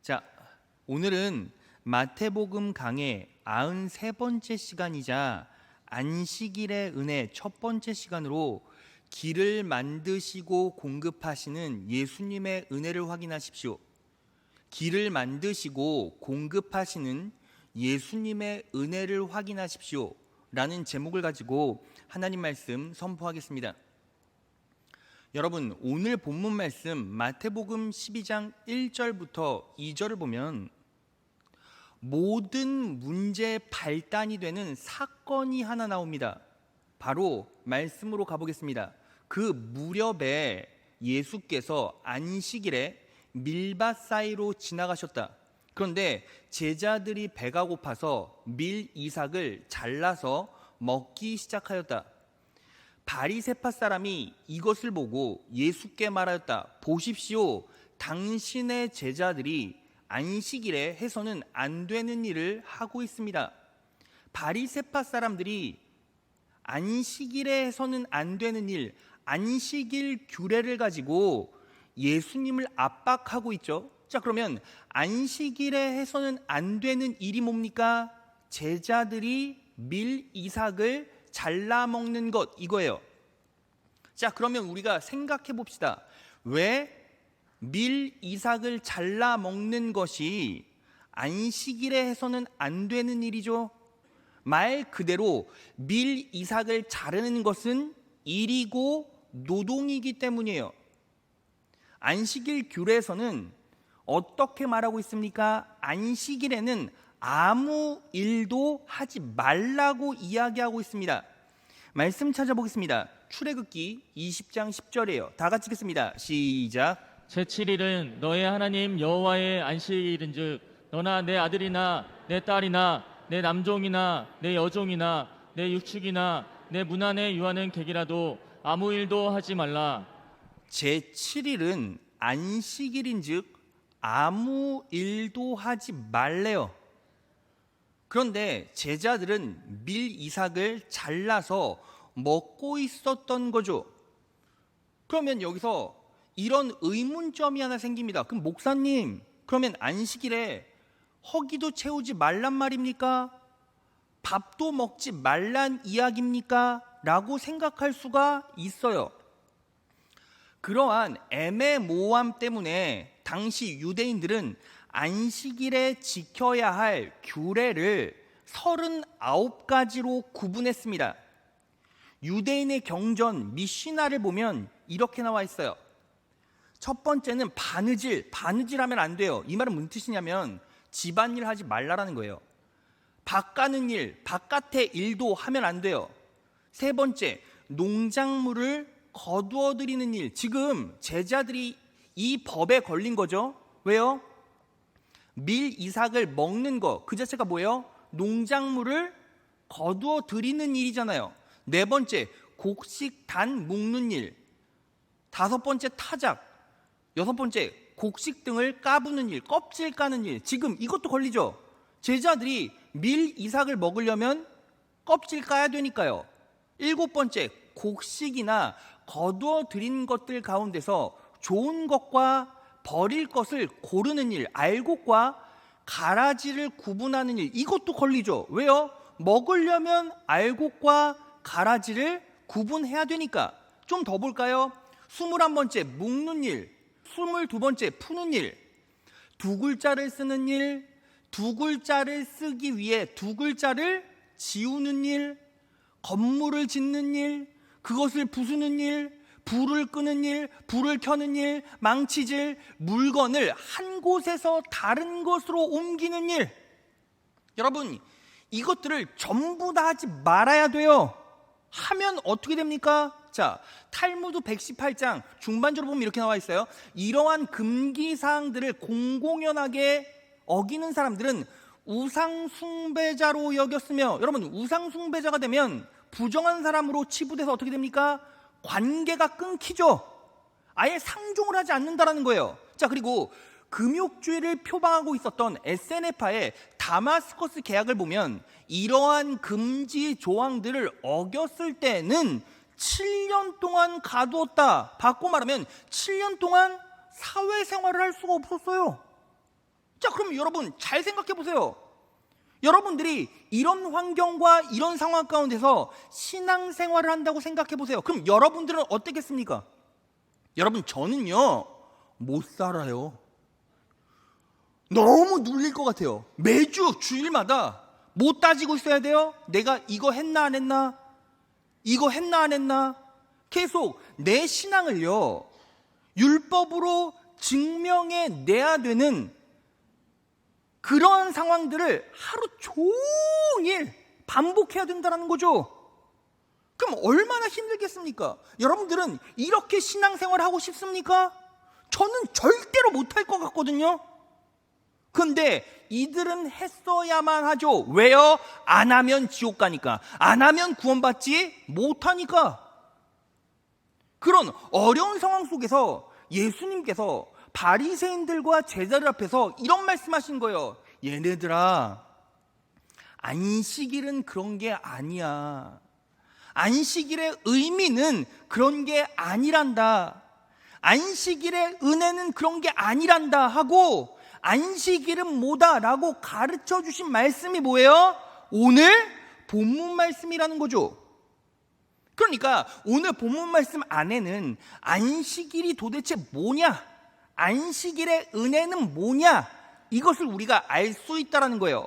자, 오늘은 마태복음 강의 93번째 시간이자 안식일의 은혜 첫 번째 시간으로 길을 만드시고 공급하시는 예수님의 은혜를 확인하십시오. 길을 만드시고 공급하시는 예수님의 은혜를 확인하십시오 라는 제목을 가지고 하나님 말씀 선포하겠습니다. 여러분, 오늘 본문 말씀 마태복음 12장 1절부터 2절을 보면 모든 문제의 발단이 되는 사건이 하나 나옵니다. 바로 말씀으로 가보겠습니다. 그 무렵에 예수께서 안식일에 밀밭 사이로 지나가셨다. 그런데 제자들이 배가 고파서 밀 이삭을 잘라서 먹기 시작하였다. 바리새파 사람이 이것을 보고 예수께 말하였다. 보십시오, 당신의 제자들이 안식일에 해서는 안 되는 일을 하고 있습니다. 바리새파 사람들이 안식일에 해서는 안 되는 일, 안식일 규례를 가지고 예수님을 압박하고 있죠. 자, 그러면 안식일에 해서는 안 되는 일이 뭡니까? 제자들이 밀 이삭을 잘라 먹는 것, 이거예요. 자, 그러면 우리가 생각해 봅시다. 왜 밀 이삭을 잘라 먹는 것이 안식일에 해서는 안 되는 일이죠? 말 그대로 밀 이삭을 자르는 것은 일이고 노동이기 때문이에요. 안식일 규례에서는 어떻게 말하고 있습니까? 안식일에는 아무 일도 하지 말라고 이야기하고 있습니다. 말씀 찾아보겠습니다. 출애굽기 20장 10절이에요. 다 같이 읽겠습니다. 시작. 제7일은 너의 하나님 여호와의 안식일인즉 너나 내 아들이나 내 딸이나 내 남종이나 내 여종이나 내 육축이나 내 문 안에 유하는 객이라도 아무 일도 하지 말라. 제7일은 안식일인즉 아무 일도 하지 말래요. 그런데 제자들은 밀 이삭을 잘라서 먹고 있었던 거죠. 그러면 여기서 이런 의문점이 하나 생깁니다. 그럼 목사님, 그러면 안식일에 허기도 채우지 말란 말입니까? 밥도 먹지 말란 이야기입니까? 라고 생각할 수가 있어요. 그러한 애매모호함 때문에 당시 유대인들은 안식일에 지켜야 할 규례를 39가지로 구분했습니다. 유대인의 경전 미시나를 보면 이렇게 나와 있어요. 첫 번째는 바느질 하면 안 돼요. 이 말은 무슨 뜻이냐면 집안일 하지 말라라는 거예요. 밭 가는 일, 바깥의 일도 하면 안 돼요. 세 번째, 농작물을 거두어 들이는 일. 지금 제자들이 이 법에 걸린 거죠. 왜요? 밀 이삭을 먹는 거, 그 자체가 뭐예요? 농작물을 거두어 들이는 일이잖아요. 네 번째, 곡식 단 묶는 일. 다섯 번째, 타작. 여섯 번째, 곡식 등을 까부는 일, 껍질 까는 일. 지금 이것도 걸리죠. 제자들이 밀 이삭을 먹으려면 껍질 까야 되니까요. 일곱 번째, 곡식이나 거두어 들인 것들 가운데서 좋은 것과 버릴 것을 고르는 일, 알곡과 가라지를 구분하는 일, 이것도 걸리죠. 왜요? 먹으려면 알곡과 가라지를 구분해야 되니까. 좀 더 볼까요? 21번째, 묶는 일. 22번째, 푸는 일. 두 글자를 쓰는 일, 두 글자를 쓰기 위해 두 글자를 지우는 일, 건물을 짓는 일, 그것을 부수는 일, 불을 끄는 일, 불을 켜는 일, 망치질, 물건을 한 곳에서 다른 곳으로 옮기는 일. 여러분, 이것들을 전부 다 하지 말아야 돼요. 하면 어떻게 됩니까? 자, 탈무드 118장 중반절로 보면 이렇게 나와 있어요. 이러한 금기사항들을 공공연하게 어기는 사람들은 우상숭배자로 여겼으며, 여러분, 우상숭배자가 되면 부정한 사람으로 치부돼서 어떻게 됩니까? 관계가 끊기죠. 아예 상종을 하지 않는다라는 거예요. 자, 그리고 금욕주의를 표방하고 있었던 SNF파의 다마스커스 계약을 보면 이러한 금지 조항들을 어겼을 때는 7년 동안 가두었다. 바꿔 말하면 7년 동안 사회생활을 할 수가 없었어요. 자, 그럼 여러분 잘 생각해 보세요. 여러분들이 이런 환경과 이런 상황 가운데서 신앙생활을 한다고 생각해 보세요. 그럼 여러분들은 어떻겠습니까? 여러분, 저는요 못 살아요. 너무 눌릴 것 같아요. 매주 주일마다 못 따지고 있어야 돼요. 내가 이거 했나 안 했나? 이거 했나 안 했나? 계속 내 신앙을요 율법으로 증명해 내야 되는 그런 상황들을 하루 종일 반복해야 된다는 거죠. 그럼 얼마나 힘들겠습니까? 여러분들은 이렇게 신앙생활 하고 싶습니까? 저는 절대로 못할 것 같거든요. 근데 이들은 했어야만 하죠. 왜요? 안 하면 지옥 가니까. 안 하면 구원받지 못하니까. 그런 어려운 상황 속에서 예수님께서 바리새인들과 제자들 앞에서 이런 말씀하신 거예요. 얘네들아, 안식일은 그런 게 아니야. 안식일의 의미는 그런 게 아니란다. 안식일의 은혜는 그런 게 아니란다 하고, 안식일은 뭐다라고 가르쳐 주신 말씀이 뭐예요? 오늘 본문 말씀이라는 거죠. 그러니까 오늘 본문 말씀 안에는 안식일이 도대체 뭐냐, 안식일의 은혜는 뭐냐, 이것을 우리가 알 수 있다는 거예요.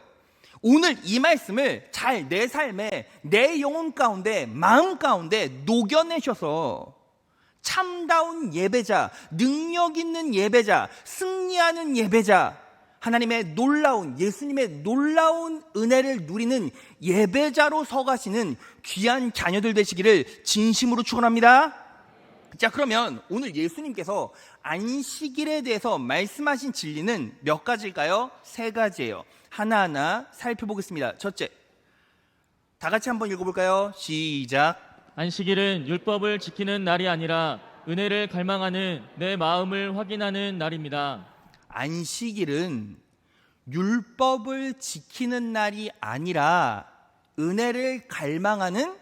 오늘 이 말씀을 잘 내 삶에, 내 영혼 가운데, 마음 가운데 녹여내셔서 참다운 예배자, 능력 있는 예배자, 승리하는 예배자, 하나님의 놀라운, 예수님의 놀라운 은혜를 누리는 예배자로 서가시는 귀한 자녀들 되시기를 진심으로 축원합니다. 자, 그러면 오늘 예수님께서 안식일에 대해서 말씀하신 진리는 몇 가지일까요? 3가지예요. 하나하나 살펴보겠습니다. 첫째, 다 같이 한번 읽어볼까요? 시작. 안식일은 율법을 지키는 날이 아니라 은혜를 갈망하는 내 마음을 확인하는 날입니다. 안식일은 율법을 지키는 날이 아니라 은혜를 갈망하는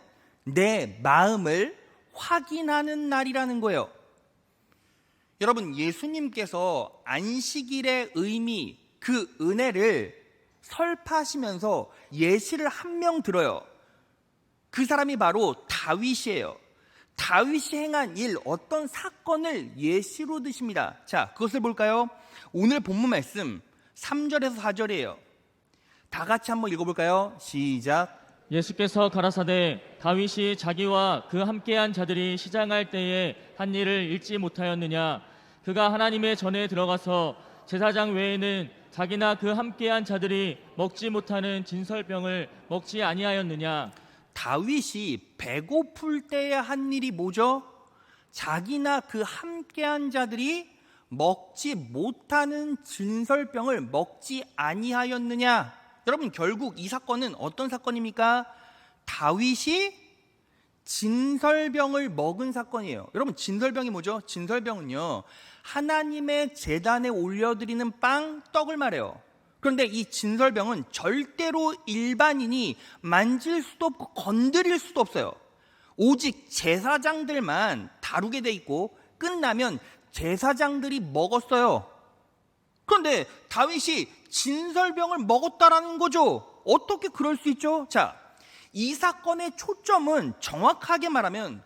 내 마음을 확인하는 날이라는 거예요. 여러분, 예수님께서 안식일의 의미, 그 은혜를 설파하시면서 예시를 한 명 들어요. 그 사람이 바로 다윗이에요. 다윗이 행한 일, 어떤 사건을 예시로 드십니다. 자, 그것을 볼까요? 오늘 본문 말씀 3절에서 4절이에요. 다 같이 한번 읽어볼까요? 시작. 예수께서 가라사대 다윗이 자기와 그 함께한 자들이 시장할 때에 한 일을 읽지 못하였느냐? 그가 하나님의 전에 들어가서 제사장 외에는 자기나 그 함께한 자들이 먹지 못하는 진설병을 먹지 아니하였느냐? 다윗이 배고플 때에 한 일이 뭐죠? 자기나 그 함께한 자들이 먹지 못하는 진설병을 먹지 아니하였느냐? 여러분, 결국 이 사건은 어떤 사건입니까? 다윗이 진설병을 먹은 사건이에요. 여러분, 진설병이 뭐죠? 진설병은요, 하나님의 제단에 올려드리는 빵, 떡을 말해요. 그런데 이 진설병은 절대로 일반인이 만질 수도 없고 건드릴 수도 없어요. 오직 제사장들만 다루게 돼 있고 끝나면 제사장들이 먹었어요. 그런데 다윗이 진설병을 먹었다라는 거죠. 어떻게 그럴 수 있죠? 자, 이 사건의 초점은 정확하게 말하면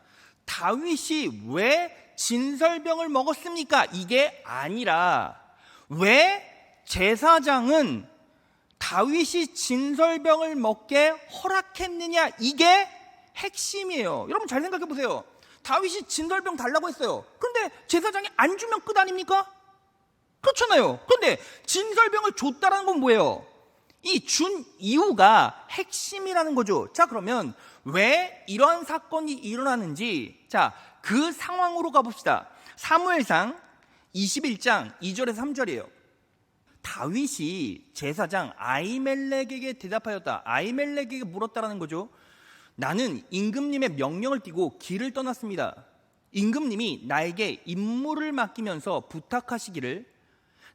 다윗이 왜 진설병을 먹었습니까? 이게 아니라 왜 제사장은 다윗이 진설병을 먹게 허락했느냐, 이게 핵심이에요. 여러분 잘 생각해 보세요. 다윗이 진설병 달라고 했어요. 그런데 제사장이 안 주면 끝 아닙니까? 그렇잖아요. 그런데 진설병을 줬다는 건 뭐예요? 이 준 이유가 핵심이라는 거죠. 자, 그러면 왜 이러한 사건이 일어나는지, 자, 그 상황으로 가봅시다. 사무엘상 21장 2절에서 3절이에요. 다윗이 제사장 아히멜렉에게 대답하였다. 아히멜렉에게 물었다라는 거죠. 나는 임금님의 명령을 띠고 길을 떠났습니다. 임금님이 나에게 임무를 맡기면서 부탁하시기를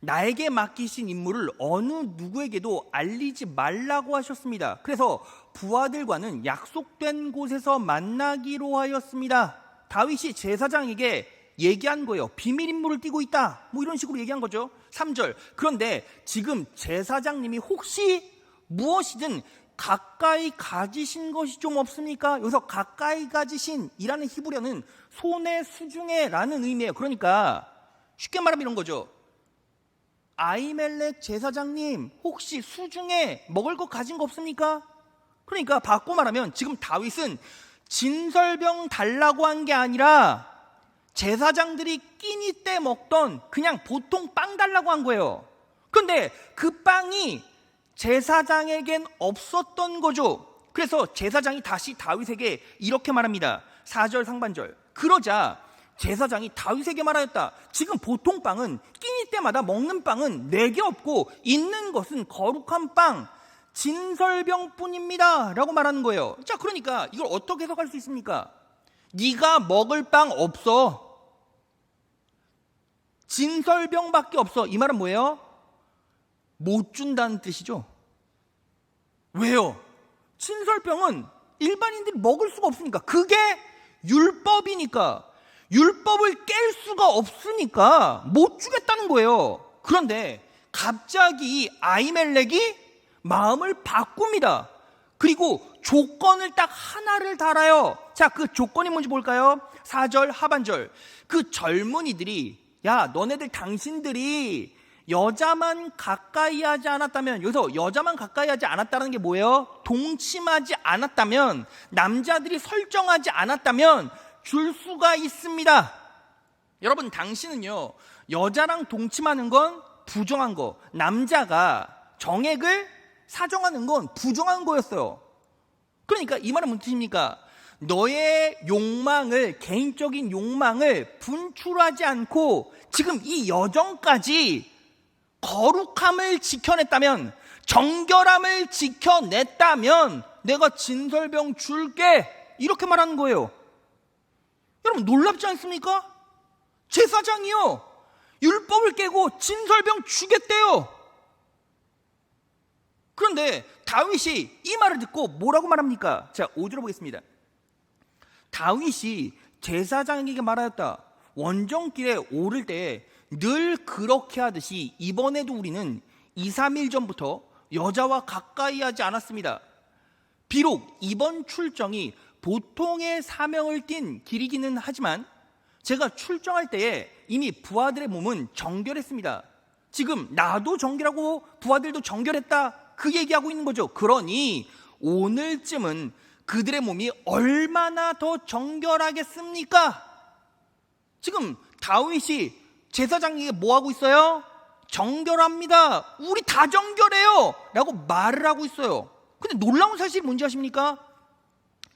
나에게 맡기신 임무를 어느 누구에게도 알리지 말라고 하셨습니다. 그래서 부하들과는 약속된 곳에서 만나기로 하였습니다. 다윗이 제사장에게 얘기한 거예요. 비밀 임무를 띠고 있다. 뭐 이런 식으로 얘기한 거죠. 3절. 그런데 지금 제사장님이 혹시 무엇이든 가까이 가지신 것이 좀 없습니까? 여기서 가까이 가지신이라는 히브리어는 손에 수중에라는 의미예요. 그러니까 쉽게 말하면 이런 거죠. 아히멜렉 제사장님 혹시 수중에 먹을 거 가진 거 없습니까? 그러니까 바꿔 말하면 지금 다윗은 진설병 달라고 한 게 아니라 제사장들이 끼니 때 먹던 그냥 보통 빵 달라고 한 거예요. 그런데 그 빵이 제사장에겐 없었던 거죠. 그래서 제사장이 다시 다윗에게 이렇게 말합니다. 4절 상반절. 그러자 제사장이 다윗에게 말하였다. 지금 보통 빵은 끼니 때마다 먹는 빵은 내게 없고 있는 것은 거룩한 빵 진설병뿐입니다 라고 말하는 거예요. 자, 그러니까 이걸 어떻게 해석할 수 있습니까? 네가 먹을 빵 없어. 진설병밖에 없어. 이 말은 뭐예요? 못 준다는 뜻이죠. 왜요? 진설병은 일반인들이 먹을 수가 없으니까. 그게 율법이니까. 율법을 깰 수가 없으니까 못 주겠다는 거예요. 그런데 갑자기 이 아히멜렉이 마음을 바꿉니다. 그리고 조건을 딱 하나를 달아요. 자, 그 조건이 뭔지 볼까요? 4절 하반절. 그 젊은이들이 야, 너네들 당신들이 여자만 가까이 하지 않았다면, 여기서 여자만 가까이 하지 않았다는 게 뭐예요? 동침하지 않았다면, 남자들이 설정하지 않았다면 줄 수가 있습니다. 여러분, 당신은요, 여자랑 동침하는 건 부정한 거, 남자가 정액을 사정하는 건 부정한 거였어요. 그러니까 이 말은 무슨 뜻입니까? 너의 욕망을, 개인적인 욕망을 분출하지 않고 지금 이 여정까지 거룩함을 지켜냈다면, 정결함을 지켜냈다면 내가 진설병 줄게, 이렇게 말하는 거예요. 여러분, 놀랍지 않습니까? 제사장이요, 율법을 깨고 진설병 주겠대요. 그런데 다윗이 이 말을 듣고 뭐라고 말합니까? 자, 5절 보겠습니다. 다윗이 제사장에게 말하였다. 원정길에 오를 때 늘 그렇게 하듯이 이번에도 우리는 2, 3일 전부터 여자와 가까이 하지 않았습니다. 비록 이번 출정이 보통의 사명을 띤 길이기는 하지만 제가 출정할 때에 이미 부하들의 몸은 정결했습니다. 지금 나도 정결하고 부하들도 정결했다, 그 얘기하고 있는 거죠. 그러니 오늘쯤은 그들의 몸이 얼마나 더 정결하겠습니까? 지금 다윗이 제사장에게 뭐 하고 있어요? 정결합니다. 우리 다 정결해요 라고 말을 하고 있어요. 근데 놀라운 사실이 뭔지 아십니까?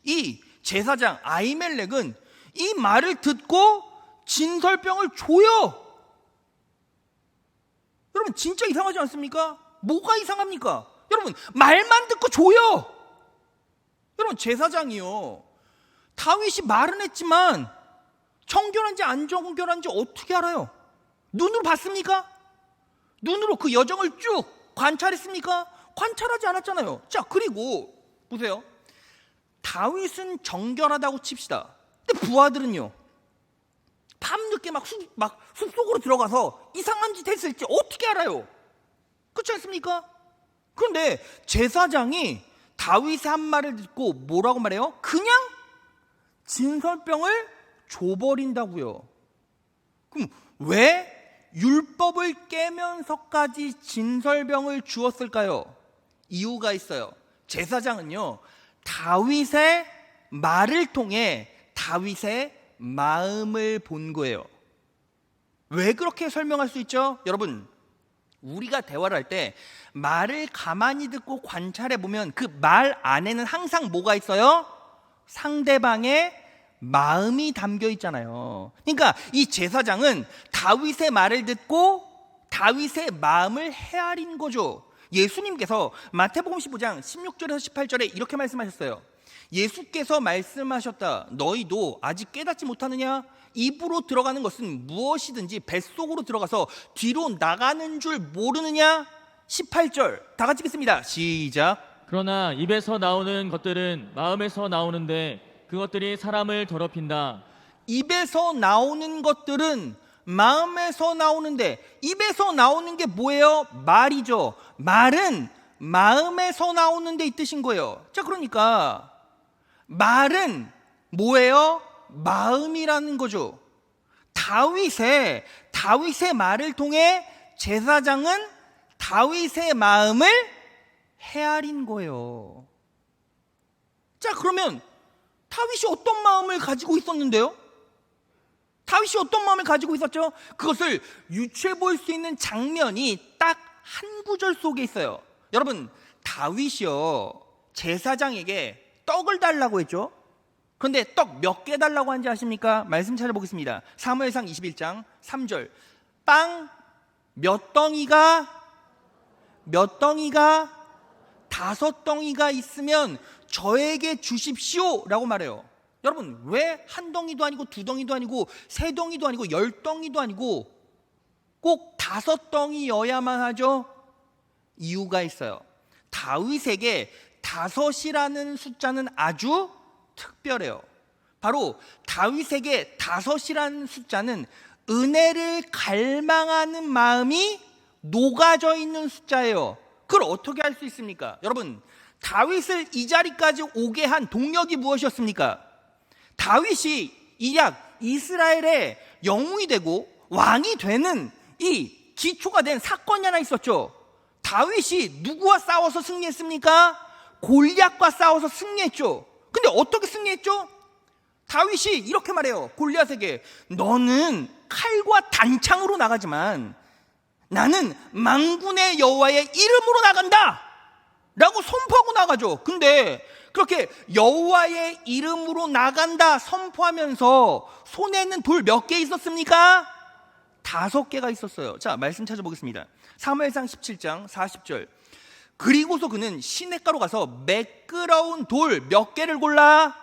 이 제사장 아히멜렉은 이 말을 듣고 진설병을 줘요. 여러분, 진짜 이상하지 않습니까? 뭐가 이상합니까? 여러분, 말만 듣고 줘요. 여러분, 제사장이요, 다윗이 말은 했지만 정결한지 안 정결한지 어떻게 알아요? 눈으로 봤습니까? 눈으로 그 여정을 쭉 관찰했습니까? 관찰하지 않았잖아요. 자, 그리고 보세요. 다윗은 정결하다고 칩시다. 근데 부하들은요, 밤늦게 막 숲속으로 들어가서 이상한 짓 했을지 어떻게 알아요? 그렇지 않습니까? 그런데 제사장이 다윗의 한 말을 듣고 뭐라고 말해요? 그냥 진설병을 줘버린다고요. 그럼 왜 율법을 깨면서까지 진설병을 주었을까요? 이유가 있어요. 제사장은요, 다윗의 말을 통해 다윗의 마음을 본 거예요. 왜 그렇게 설명할 수 있죠? 여러분, 우리가 대화를 할 때 말을 가만히 듣고 관찰해 보면 그 말 안에는 항상 뭐가 있어요? 상대방의 마음이 담겨 있잖아요. 그러니까 이 제사장은 다윗의 말을 듣고 다윗의 마음을 헤아린 거죠. 예수님께서 마태복음 15장 16절에서 18절에 이렇게 말씀하셨어요. 예수께서 말씀하셨다. 너희도 아직 깨닫지 못하느냐? 입으로 들어가는 것은 무엇이든지 뱃속으로 들어가서 뒤로 나가는 줄 모르느냐? 18절 다 같이 읽겠습니다. 시작. 그러나 입에서 나오는 것들은 마음에서 나오는데 그것들이 사람을 더럽힌다. 입에서 나오는 것들은 마음에서 나오는데, 입에서 나오는 게 뭐예요? 말이죠. 말은 마음에서 나오는 데 이 뜻인 거예요. 자, 그러니까 말은 뭐예요? 마음이라는 거죠. 다윗의 말을 통해 제사장은 다윗의 마음을 헤아린 거예요. 자, 그러면 다윗이 어떤 마음을 가지고 있었는데요? 다윗이 어떤 마음을 가지고 있었죠? 그것을 유추해 볼 수 있는 장면이 딱 한 구절 속에 있어요. 여러분, 다윗이요, 제사장에게 떡을 달라고 했죠. 그런데 떡 몇 개 달라고 한지 아십니까? 말씀 찾아보겠습니다. 사무엘상 21장 3절. 빵 몇 덩이가 5덩이가 있으면 저에게 주십시오 라고 말해요. 여러분, 왜 한 덩이도 아니고 2덩이도 아니고 3덩이도 아니고 10덩이도 아니고 꼭 5덩이여야만 하죠? 이유가 있어요. 다윗에게 5이라는 숫자는 아주 특별해요. 바로 다윗에게 5이라는 숫자는 은혜를 갈망하는 마음이 녹아져 있는 숫자예요. 그걸 어떻게 할 수 있습니까? 여러분, 다윗을 이 자리까지 오게 한 동력이 무엇이었습니까? 다윗이 이약 이스라엘의 영웅이 되고 왕이 되는 이 기초가 된 사건이 하나 있었죠. 다윗이 누구와 싸워서 승리했습니까? 골리앗과 싸워서 승리했죠. 근데 어떻게 승리했죠? 다윗이 이렇게 말해요. 골리앗에게, 너는 칼과 단창으로 나가지만 나는 만군의 여호와의 이름으로 나간다 라고 선포하고 나가죠. 근데 그렇게 여호와의 이름으로 나간다 선포하면서 손에는 돌 몇 개 있었습니까? 5개가 있었어요. 자, 말씀 찾아보겠습니다. 사무엘상 17장 40절. 그리고서 그는 시냇가로 가서 매끄러운 돌 몇 개를 골라?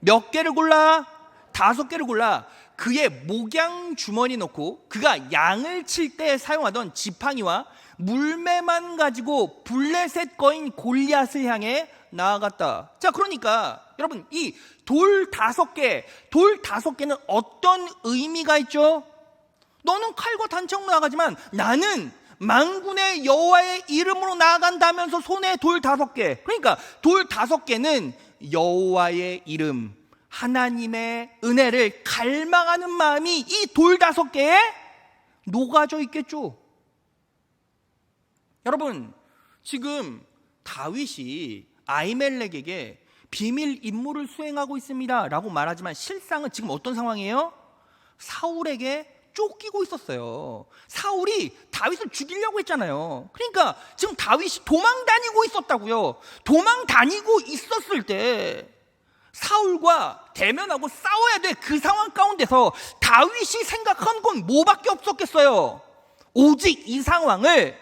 5개를 골라 그의 목양 주머니에 넣고 그가 양을 칠 때 사용하던 지팡이와 물매만 가지고 블레셋 거인 골리앗을 향해 나아갔다. 자, 그러니까 여러분, 이 돌 5개는 어떤 의미가 있죠? 너는 칼과 단창으로 나가지만 나는 만군의 여호와의 이름으로 나아간다면서 손에 돌 5개. 그러니까 돌 5개는 여호와의 이름, 하나님의 은혜를 갈망하는 마음이 이 돌 5개에 녹아져 있겠죠. 여러분, 지금 다윗이 아히멜렉에게 비밀 임무를 수행하고 있습니다 라고 말하지만 실상은 지금 어떤 상황이에요? 사울에게 쫓기고 있었어요. 사울이 다윗을 죽이려고 했잖아요. 그러니까 지금 다윗이 도망 다니고 있었다고요. 도망 다니고 있었을 때 사울과 대면하고 싸워야 돼. 그 상황 가운데서 다윗이 생각한 건 뭐밖에 없었겠어요? 오직 이 상황을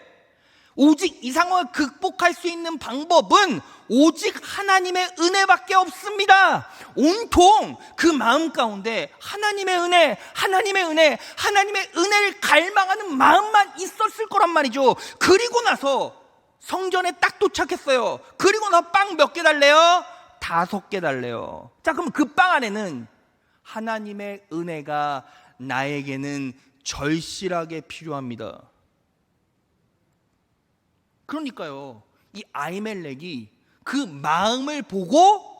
극복할 수 있는 방법은 오직 하나님의 은혜밖에 없습니다. 온통 그 마음 가운데 하나님의 은혜를 갈망하는 마음만 있었을 거란 말이죠. 그리고 나서 성전에 딱 도착했어요. 그리고 나서 빵 몇 개 달래요? 5개 달래요. 자, 그럼 그 빵 안에는 하나님의 은혜가 나에게는 절실하게 필요합니다. 그러니까요, 이 아히멜렉이 그 마음을 보고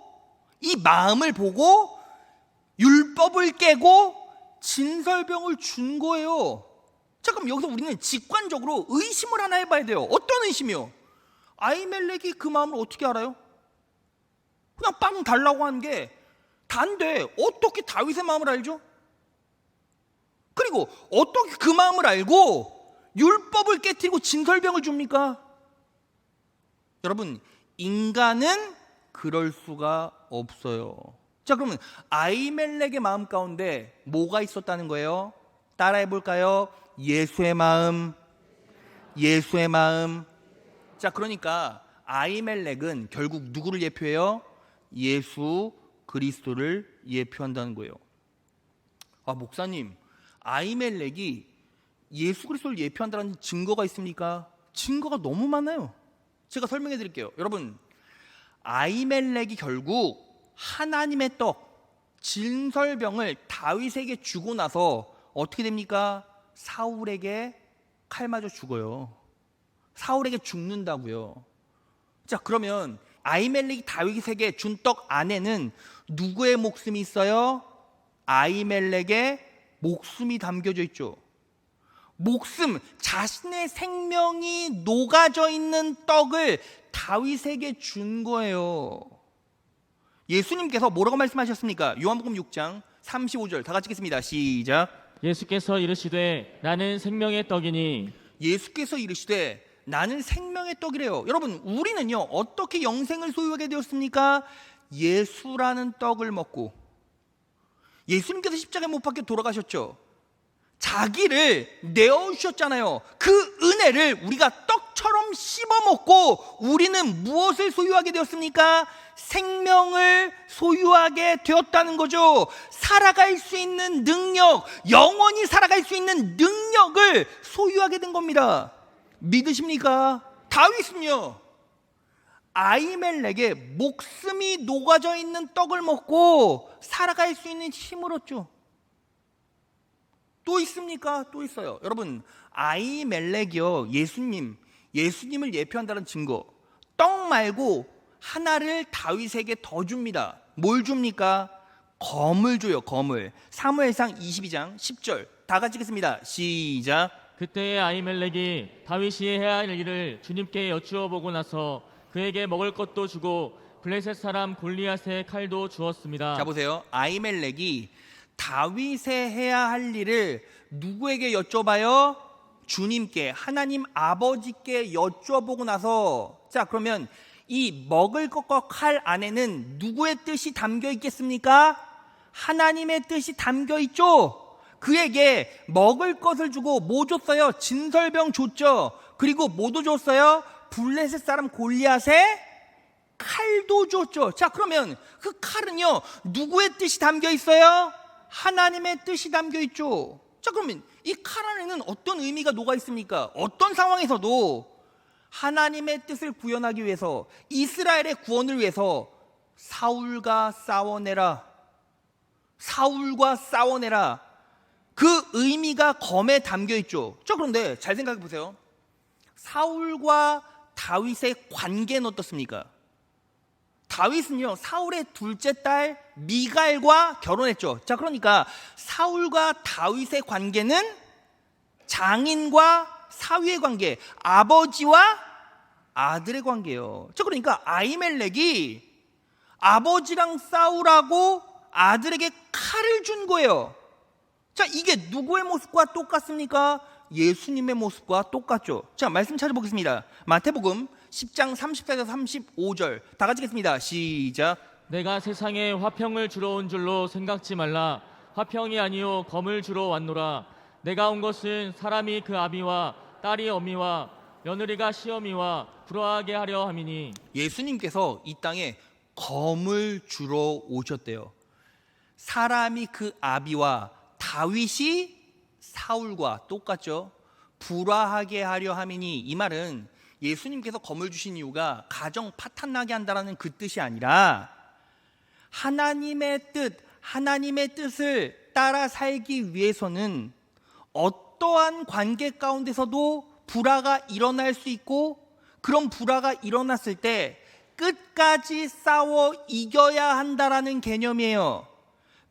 율법을 깨고 진설병을 준 거예요. 자, 그럼 여기서 우리는 직관적으로 의심을 하나 해봐야 돼요. 어떤 의심이요? 아히멜렉이 그 마음을 어떻게 알아요? 그냥 빵 달라고 하는 게 단데 어떻게 다윗의 마음을 알죠? 그리고 어떻게 그 마음을 알고 율법을 깨뜨리고 진설병을 줍니까? 여러분, 인간은 그럴 수가 없어요. 자, 그러면 아히멜렉의 마음 가운데 뭐가 있었다는 거예요? 따라해 볼까요? 예수의 마음. 자, 그러니까 아히멜렉은 결국 누구를 예표해요? 예수 그리스도를 예표한다는 거예요. 아, 목사님, 아히멜렉이 예수 그리스도를 예표한다는 증거가 있습니까? 증거가 너무 많아요. 제가 설명해 드릴게요. 여러분, 아히멜렉이 결국 하나님의 떡, 진설병을 다윗에게 주고 나서 어떻게 됩니까? 사울에게 칼 맞아 죽어요. 사울에게 죽는다고요. 자, 그러면 아히멜렉이 다윗에게 준 떡 안에는 누구의 목숨이 있어요? 아히멜렉의 목숨이 담겨져 있죠. 목숨, 자신의 생명이 녹아져 있는 떡을 다윗에게 준 거예요. 예수님께서 뭐라고 말씀하셨습니까? 요한복음 6장 35절 다 같이 읽겠습니다. 시작. 예수께서 이르시되 나는 생명의 떡이니 예수께서 이르시되 나는 생명의 떡이래요. 여러분, 우리는요 어떻게 영생을 소유하게 되었습니까? 예수라는 떡을 먹고. 예수님께서 십자가에 못 박혀 돌아가셨죠. 자기를 내어주셨잖아요. 그 은혜를 우리가 떡처럼 씹어먹고 우리는 무엇을 소유하게 되었습니까? 생명을 소유하게 되었다는 거죠. 살아갈 수 있는 능력, 영원히 살아갈 수 있는 능력을 소유하게 된 겁니다. 믿으십니까? 다윗은요 아히멜렉의 목숨이 녹아져 있는 떡을 먹고 살아갈 수 있는 힘을 얻죠. 또 있습니까? 또 있어요. 여러분, 아히멜렉이요 예수님을 예표한다는 증거. 떡 말고 하나를 다윗에게 더 줍니다. 뭘 줍니까? 검을 줘요. 검을. 사무엘상 22장 10절 다 같이 읽겠습니다. 시작. 그때에 아히멜렉이 다윗이 해야 할 일을 주님께 여쭈어 보고 나서 그에게 먹을 것도 주고 블레셋 사람 골리앗의 칼도 주었습니다. 자, 보세요. 아히멜렉이 다윗의 해야 할 일을 누구에게 여쭤봐요? 주님께, 하나님 아버지께 여쭤보고 나서, 자, 그러면 이 먹을 것과 칼 안에는 누구의 뜻이 담겨 있겠습니까? 하나님의 뜻이 담겨 있죠. 그에게 먹을 것을 주고 뭐 줬어요? 진설병 줬죠. 그리고 뭐도 줬어요? 블레셋 사람 골리앗의 칼도 줬죠. 자, 그러면 그 칼은요 누구의 뜻이 담겨 있어요? 하나님의 뜻이 담겨 있죠. 자, 그러면 이 칼 안에는 어떤 의미가 녹아 있습니까? 어떤 상황에서도 하나님의 뜻을 구현하기 위해서, 이스라엘의 구원을 위해서 사울과 싸워내라, 사울과 싸워내라, 그 의미가 검에 담겨 있죠. 자, 그런데 잘 생각해 보세요. 사울과 다윗의 관계는 어떻습니까? 다윗은요 사울의 둘째 딸 미갈과 결혼했죠. 자, 그러니까 사울과 다윗의 관계는 장인과 사위의 관계, 아버지와 아들의 관계예요. 자, 그러니까 아히멜렉이 아버지랑 싸우라고 아들에게 칼을 준 거예요. 자, 이게 누구의 모습과 똑같습니까? 예수님의 모습과 똑같죠. 자, 말씀 찾아보겠습니다. 마태복음 10장 34에서 35절 다 같이 읽겠습니다. 시작. 내가 세상에 화평을 주러 온 줄로 생각지 말라. 화평이 아니요 검을 주러 왔노라. 내가 온 것은 사람이 그 아비와 딸이 어미와 며느리가 시어미와 불화하게 하려 함이니. 예수님께서 이 땅에 검을 주러 오셨대요. 사람이 그 아비와 다윗이 사울과 똑같죠. 불화하게 하려 함이니, 이 말은 예수님께서 검을 주신 이유가 가정 파탄나게 한다라는 그 뜻이 아니라 하나님의 뜻, 하나님의 뜻을 따라 살기 위해서는 어떠한 관계 가운데서도 불화가 일어날 수 있고, 그런 불화가 일어났을 때 끝까지 싸워 이겨야 한다라는 개념이에요.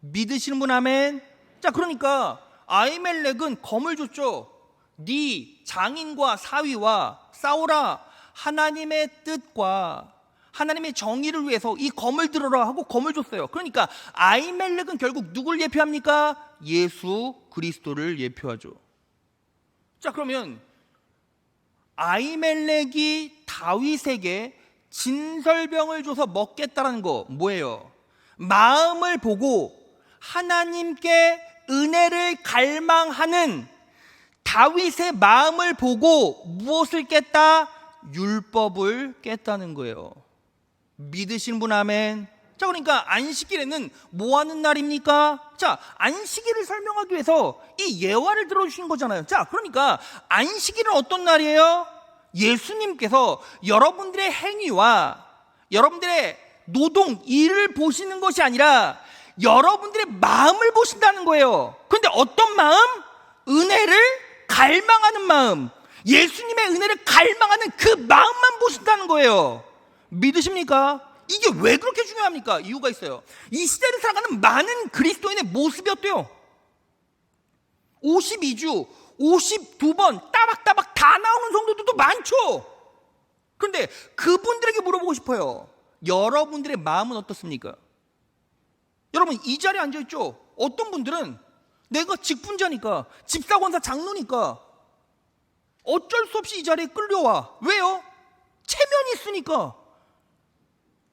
믿으시는 분 아멘? 자, 그러니까 아히멜렉은 검을 줬죠. 네 장인과 사위와 싸우라. 하나님의 뜻과 하나님의 정의를 위해서 이 검을 들어라 하고 검을 줬어요. 그러니까 아히멜렉은 결국 누굴 예표합니까? 예수 그리스도를 예표하죠. 자, 그러면 아히멜렉이 다윗에게 진설병을 줘서 먹겠다라는 거 뭐예요? 마음을 보고 하나님께 은혜를 갈망하는 다윗의 마음을 보고 무엇을 깼다? 율법을 깼다는 거예요. 믿으시는 분 아멘? 자, 그러니까 안식일에는 뭐 하는 날입니까? 자, 안식일을 설명하기 위해서 이 예화를 들어주신 거잖아요. 자, 그러니까 안식일은 어떤 날이에요? 예수님께서 여러분들의 행위와 여러분들의 노동, 일을 보시는 것이 아니라 여러분들의 마음을 보신다는 거예요. 그런데 어떤 마음? 은혜를 갈망하는 마음, 예수님의 은혜를 갈망하는 그 마음만 보신다는 거예요. 믿으십니까? 이게 왜 그렇게 중요합니까? 이유가 있어요. 이 시대를 살아가는 많은 그리스도인의 모습이 어때요? 52주 52번 따박따박 다 나오는 성도들도 많죠. 그런데 그분들에게 물어보고 싶어요. 여러분들의 마음은 어떻습니까? 여러분, 이 자리에 앉아있죠? 어떤 분들은 내가 직분자니까, 집사권사 장로니까 어쩔 수 없이 이 자리에 끌려와. 왜요? 체면이 있으니까,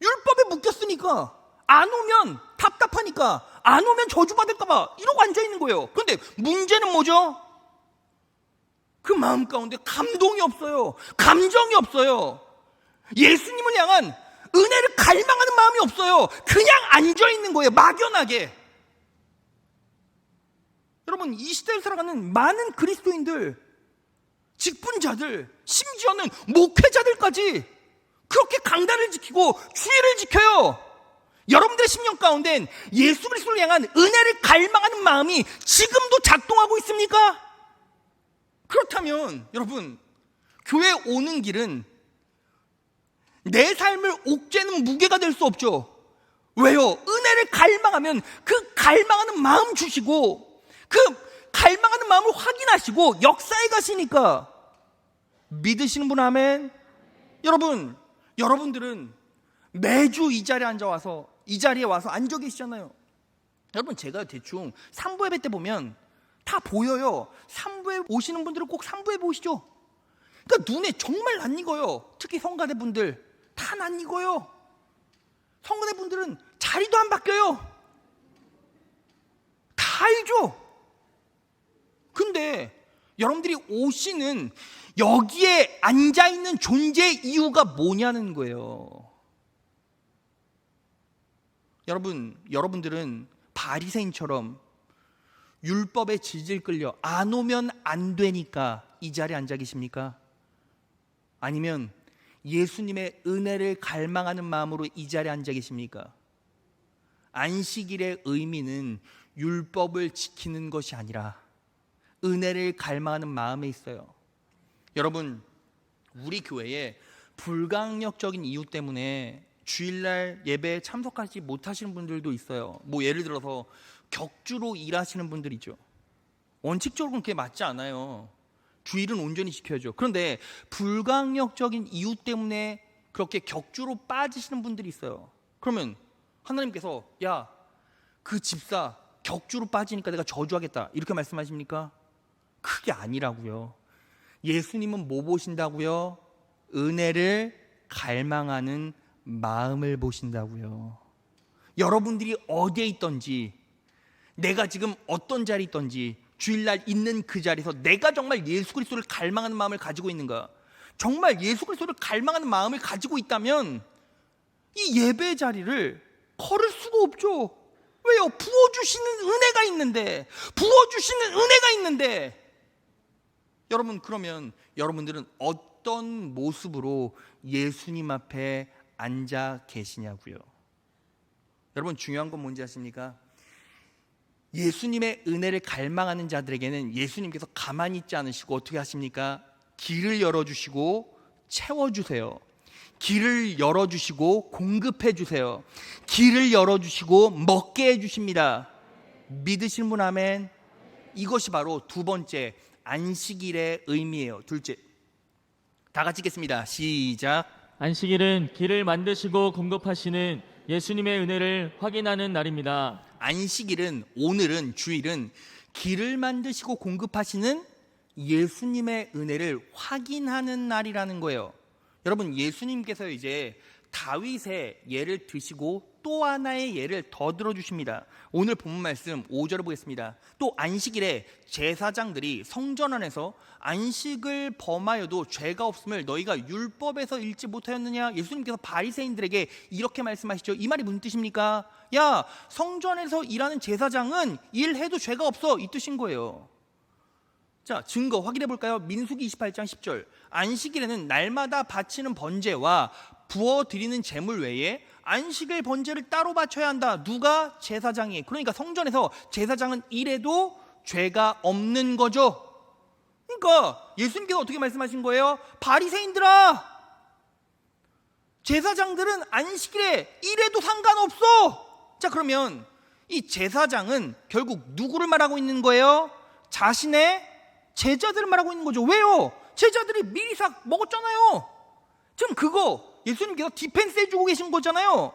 율법에 묶였으니까, 안 오면 답답하니까, 안 오면 저주받을까봐 이러고 앉아있는 거예요. 그런데 문제는 뭐죠? 그 마음 가운데 감동이 없어요. 감정이 없어요. 예수님을 향한 은혜를 갈망하는 마음이 없어요. 그냥 앉아있는 거예요. 막연하게. 여러분, 이 시대를 살아가는 많은 그리스도인들, 직분자들, 심지어는 목회자들까지 그렇게 강단을 지키고 주의를 지켜요. 여러분들의 심령 가운데는 예수 그리스도를 향한 은혜를 갈망하는 마음이 지금도 작동하고 있습니까? 그렇다면 여러분, 교회 오는 길은 내 삶을 옥죄는 무게가 될 수 없죠. 왜요? 은혜를 갈망하면 그 갈망하는 마음 주시고, 그 갈망하는 마음을 확인하시고 역사에 가시니까. 믿으시는 분 아멘? 여러분, 여러분들은 매주 이 자리에 앉아와서, 이 자리에 와서 앉아 계시잖아요. 여러분, 제가 대충 3부 예배 때 보면 다 보여요. 3부에 오시는 분들은 꼭 3부에 보시죠. 그러니까 눈에 정말 낯익어요. 특히 성가대분들 다 낯익어요. 성가대분들은 자리도 안 바뀌어요. 다 알죠. 근데 여러분들이 오시는 여기에 앉아있는 존재의 이유가 뭐냐는 거예요. 여러분들은 바리새인처럼 율법에 질질 끌려 안 오면 안 되니까 이 자리에 앉아 계십니까? 아니면 예수님의 은혜를 갈망하는 마음으로 이 자리에 앉아 계십니까? 안식일의 의미는 율법을 지키는 것이 아니라 은혜를 갈망하는 마음에 있어요. 여러분, 우리 교회에 불강력적인 이유 때문에 주일날 예배에 참석하지 못하시는 분들도 있어요. 뭐 예를 들어서 격주로 일하시는 분들이죠. 원칙적으로는 그게 맞지 않아요. 주일은 온전히 지켜야죠. 그런데 불강력적인 이유 때문에 그렇게 격주로 빠지시는 분들이 있어요. 그러면 하나님께서 야, 그 집사 격주로 빠지니까 내가 저주하겠다 이렇게 말씀하십니까? 그게 아니라고요. 예수님은 뭐 보신다고요? 은혜를 갈망하는 마음을 보신다고요. 여러분들이 어디에 있든지, 내가 지금 어떤 자리에 있든지 주일날 있는 그 자리에서 내가 정말 예수 그리스도를 갈망하는 마음을 가지고 있는가? 정말 예수 그리스도를 갈망하는 마음을 가지고 있다면 이 예배 자리를 걸을 수가 없죠. 왜요? 부어주시는 은혜가 있는데, 부어주시는 은혜가 있는데. 여러분, 그러면 여러분들은 어떤 모습으로 예수님 앞에 앉아 계시냐고요. 여러분, 중요한 건 뭔지 아십니까? 예수님의 은혜를 갈망하는 자들에게는 예수님께서 가만히 있지 않으시고 어떻게 하십니까? 길을 열어주시고 채워주세요. 길을 열어주시고 공급해주세요. 길을 열어주시고 먹게 해주십니다. 믿으시는 분 아멘? 이것이 바로 두 번째 안식일의 의미예요. 둘째, 다 같이 읽겠습니다. 시작. 안식일은 길을 만드시고 공급하시는 예수님의 은혜를 확인하는 날입니다. 안식일은, 오늘은, 주일은 길을 만드시고 공급하시는 예수님의 은혜를 확인하는 날이라는 거예요. 여러분, 예수님께서 이제 다윗의 예를 드시고 또 하나의 예를 더 들어주십니다. 오늘 본문 말씀 5절을 보겠습니다. 또 안식일에 제사장들이 성전 안에서 안식을 범하여도 죄가 없음을 너희가 율법에서 읽지 못하였느냐? 예수님께서 바리새인들에게 이렇게 말씀하시죠. 이 말이 무슨 뜻입니까? 야, 성전에서 일하는 제사장은 일해도 죄가 없어, 이 뜻인 거예요. 자, 증거 확인해 볼까요? 민수기 28장 10절. 안식일에는 날마다 바치는 번제와 부어 드리는 제물 외에 안식일 번제를 따로 바쳐야 한다. 누가? 제사장이. 그러니까 성전에서 제사장은 일해도 죄가 없는 거죠. 그러니까 예수님께서 어떻게 말씀하신 거예요? 바리새인들아, 제사장들은 안식일에 일해도 상관없어. 자, 그러면 이 제사장은 결국 누구를 말하고 있는 거예요? 자신의 제자들을 말하고 있는 거죠. 왜요? 제자들이 미리삭 먹었잖아요. 지금 그거 예수님께서 디펜스 해주고 계신 거잖아요.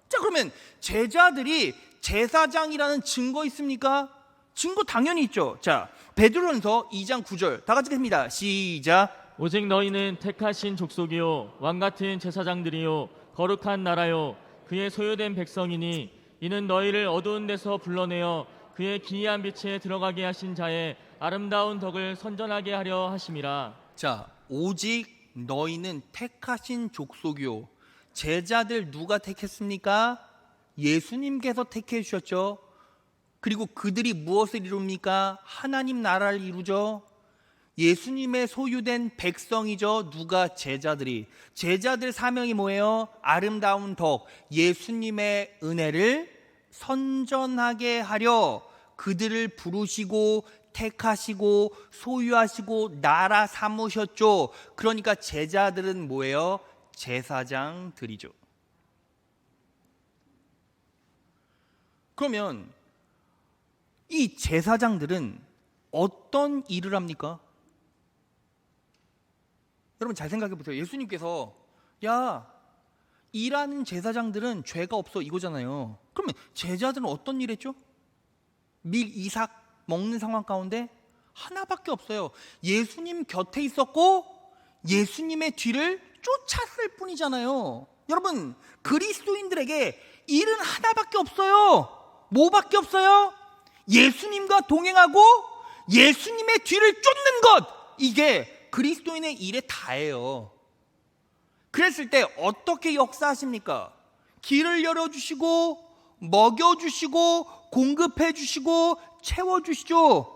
자, 그러면 제자들이 제사장이라는 증거 있습니까? 증거 당연히 있죠. 자, 베드로전서 2장 9절 다 같이 됩니다. 시작. 오직 너희는 택하신 족속이요 왕같은 제사장들이요 거룩한 나라요 그의 소유된 백성이니 이는 너희를 어두운 데서 불러내어 그의 기이한 빛에 들어가게 하신 자의 아름다운 덕을 선전하게 하려 하심이라. 자, 오직 너희는 택하신 족속이요. 제자들 누가 택했습니까? 예수님께서 택해 주셨죠. 그리고 그들이 무엇을 이룹니까? 하나님 나라를 이루죠. 예수님의 소유된 백성이죠. 누가? 제자들이. 제자들 사명이 뭐예요? 아름다운 덕, 예수님의 은혜를 선전하게 하려 그들을 부르시고 택하시고 소유하시고 나라 삼으셨죠. 그러니까 제자들은 뭐예요? 제사장들이죠. 그러면 이 제사장들은 어떤 일을 합니까? 여러분 잘 생각해 보세요. 예수님께서 야, 일하는 제사장들은 죄가 없어 이거잖아요. 그러면 제자들은 어떤 일 했죠? 밀 이삭 먹는 상황 가운데 하나밖에 없어요. 예수님 곁에 있었고 예수님의 뒤를 쫓았을 뿐이잖아요. 여러분, 그리스도인들에게 일은 하나밖에 없어요. 뭐밖에 없어요? 예수님과 동행하고 예수님의 뒤를 쫓는 것. 이게 그리스도인의 일의 다예요. 그랬을 때 어떻게 역사하십니까? 길을 열어주시고 먹여주시고 공급해주시고 채워주시죠.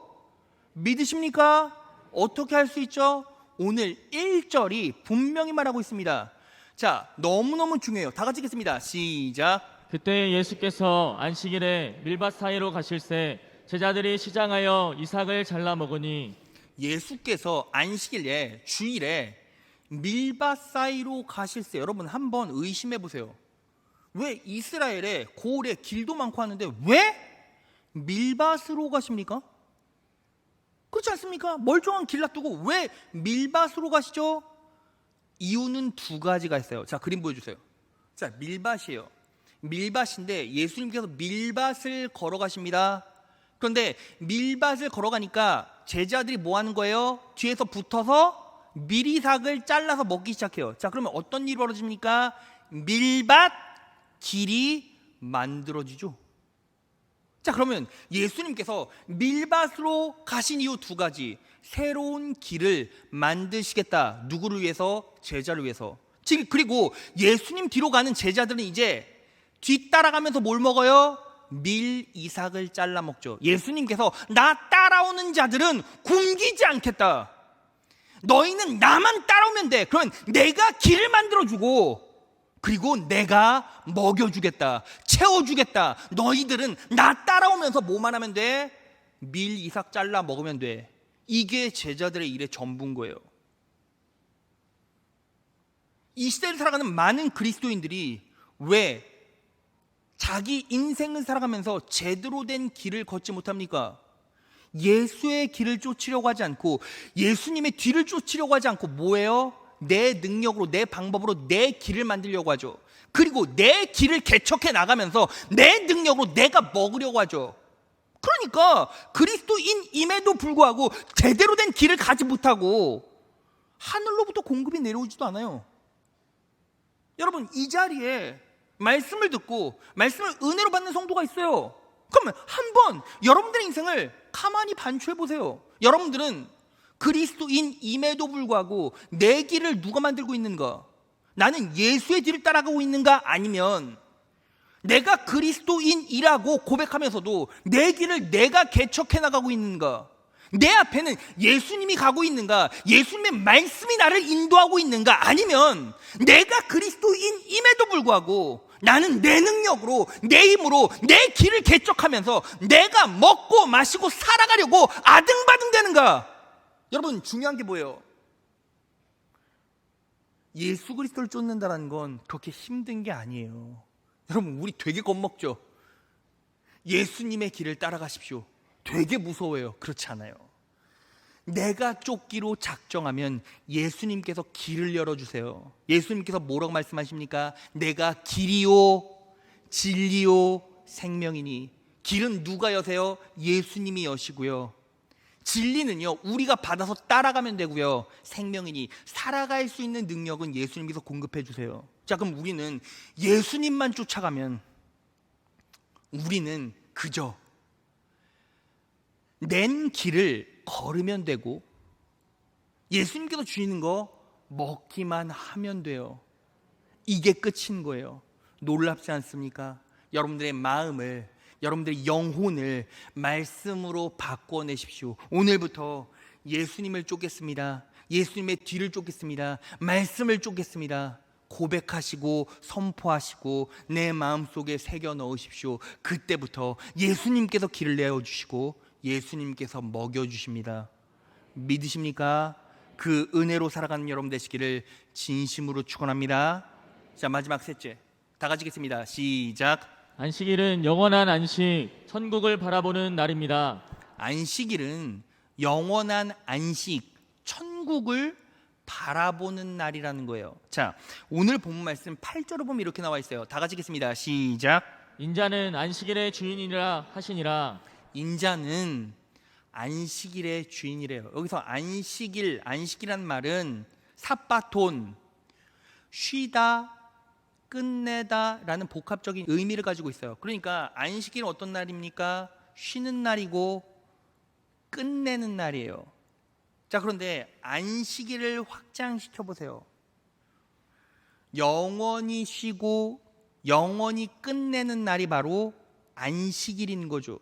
믿으십니까? 어떻게 할 수 있죠? 오늘 1절이 분명히 말하고 있습니다. 자, 너무너무 중요해요. 다 같이 읽겠습니다. 시작. 그때 예수께서 안식일에 밀밭 사이로 가실새 제자들이 시장하여 이삭을 잘라 먹으니. 예수께서 안식일에 주일에 밀밭 사이로 가실새, 여러분 한번 의심해 보세요. 왜 이스라엘에 고을에 길도 많고 하는데 왜 밀밭으로 가십니까? 그렇지 않습니까? 멀쩡한 길 놔두고 왜 밀밭으로 가시죠? 이유는 두 가지가 있어요. 자, 그림 보여주세요. 자, 밀밭이에요. 밀밭인데 예수님께서 밀밭을 걸어가십니다. 그런데 밀밭을 걸어가니까 제자들이 뭐 하는 거예요? 뒤에서 붙어서 밀이삭을 잘라서 먹기 시작해요. 자, 그러면 어떤 일이 벌어집니까? 밀밭 길이 만들어지죠. 자, 그러면 예수님께서 밀밭으로 가신 이유 두 가지. 새로운 길을 만드시겠다. 누구를 위해서? 제자를 위해서. 그리고 예수님 뒤로 가는 제자들은 이제 뒤따라가면서 뭘 먹어요? 밀 이삭을 잘라 먹죠. 예수님께서 나 따라오는 자들은 굶기지 않겠다. 너희는 나만 따라오면 돼. 그러면 내가 길을 만들어주고 그리고 내가 먹여주겠다. 채워주겠다. 너희들은 나 따라오면서 뭐만 하면 돼? 밀 이삭 잘라 먹으면 돼. 이게 제자들의 일의 전부인 거예요. 이 시대를 살아가는 많은 그리스도인들이 왜 자기 인생을 살아가면서 제대로 된 길을 걷지 못합니까? 예수의 길을 쫓으려고 하지 않고 예수님의 뒤를 쫓으려고 하지 않고 뭐예요? 내 능력으로 내 방법으로 내 길을 만들려고 하죠. 그리고 내 길을 개척해 나가면서 내 능력으로 내가 먹으려고 하죠. 그러니까 그리스도인임에도 불구하고 제대로 된 길을 가지 못하고 하늘로부터 공급이 내려오지도 않아요. 여러분, 이 자리에 말씀을 듣고 말씀을 은혜로 받는 성도가 있어요. 그러면 한번 여러분들의 인생을 가만히 반추해 보세요. 여러분들은 그리스도인임에도 불구하고 내 길을 누가 만들고 있는가? 나는 예수의 뒤를 따라가고 있는가? 아니면 내가 그리스도인이라고 고백하면서도 내 길을 내가 개척해 나가고 있는가? 내 앞에는 예수님이 가고 있는가? 예수님의 말씀이 나를 인도하고 있는가? 아니면 내가 그리스도인임에도 불구하고 나는 내 능력으로, 내 힘으로 내 길을 개척하면서 내가 먹고 마시고 살아가려고 아등바등 되는가? 여러분, 중요한 게 뭐예요? 예수 그리스도를 쫓는다는 건 그렇게 힘든 게 아니에요. 여러분, 우리 되게 겁먹죠? 예수님의 길을 따라가십시오. 되게 무서워요. 그렇지 않아요. 내가 쫓기로 작정하면 예수님께서 길을 열어주세요. 예수님께서 뭐라고 말씀하십니까? 내가 길이요 진리요 생명이니. 길은 누가 여세요? 예수님이 여시고요. 진리는요, 우리가 받아서 따라가면 되고요. 생명이니, 살아갈 수 있는 능력은 예수님께서 공급해 주세요. 자, 그럼 우리는 예수님만 쫓아가면 우리는 그저 낸 길을 걸으면 되고 예수님께서 주시는 거 먹기만 하면 돼요. 이게 끝인 거예요. 놀랍지 않습니까? 여러분들의 마음을, 여러분들의 영혼을 말씀으로 바꿔내십시오. 오늘부터 예수님을 쫓겠습니다. 예수님의 뒤를 쫓겠습니다. 말씀을 쫓겠습니다. 고백하시고 선포하시고 내 마음속에 새겨 넣으십시오. 그때부터 예수님께서 길을 내어주시고 예수님께서 먹여주십니다. 믿으십니까? 그 은혜로 살아가는 여러분 되시기를 진심으로 축원합니다. 자, 마지막 셋째, 다 같이 읽겠습니다. 시작. 안식일은 영원한 안식, 천국을 바라보는 날입니다. 안식일은 영원한 안식, 천국을 바라보는 날이라는 거예요. 자, 오늘 본문 말씀 8절을 보면 이렇게 나와 있어요. 다 같이 읽겠습니다. 시작. 인자는 안식일의 주인이라 하시니라. 인자는 안식일의 주인이래요. 여기서 안식이라는 말은 삽바톤, 쉬다, 끝내다라는 복합적인 의미를 가지고 있어요. 그러니까 안식일은 어떤 날입니까? 쉬는 날이고 끝내는 날이에요. 자, 그런데 안식일을 확장시켜 보세요. 영원히 쉬고 영원히 끝내는 날이 바로 안식일인 거죠.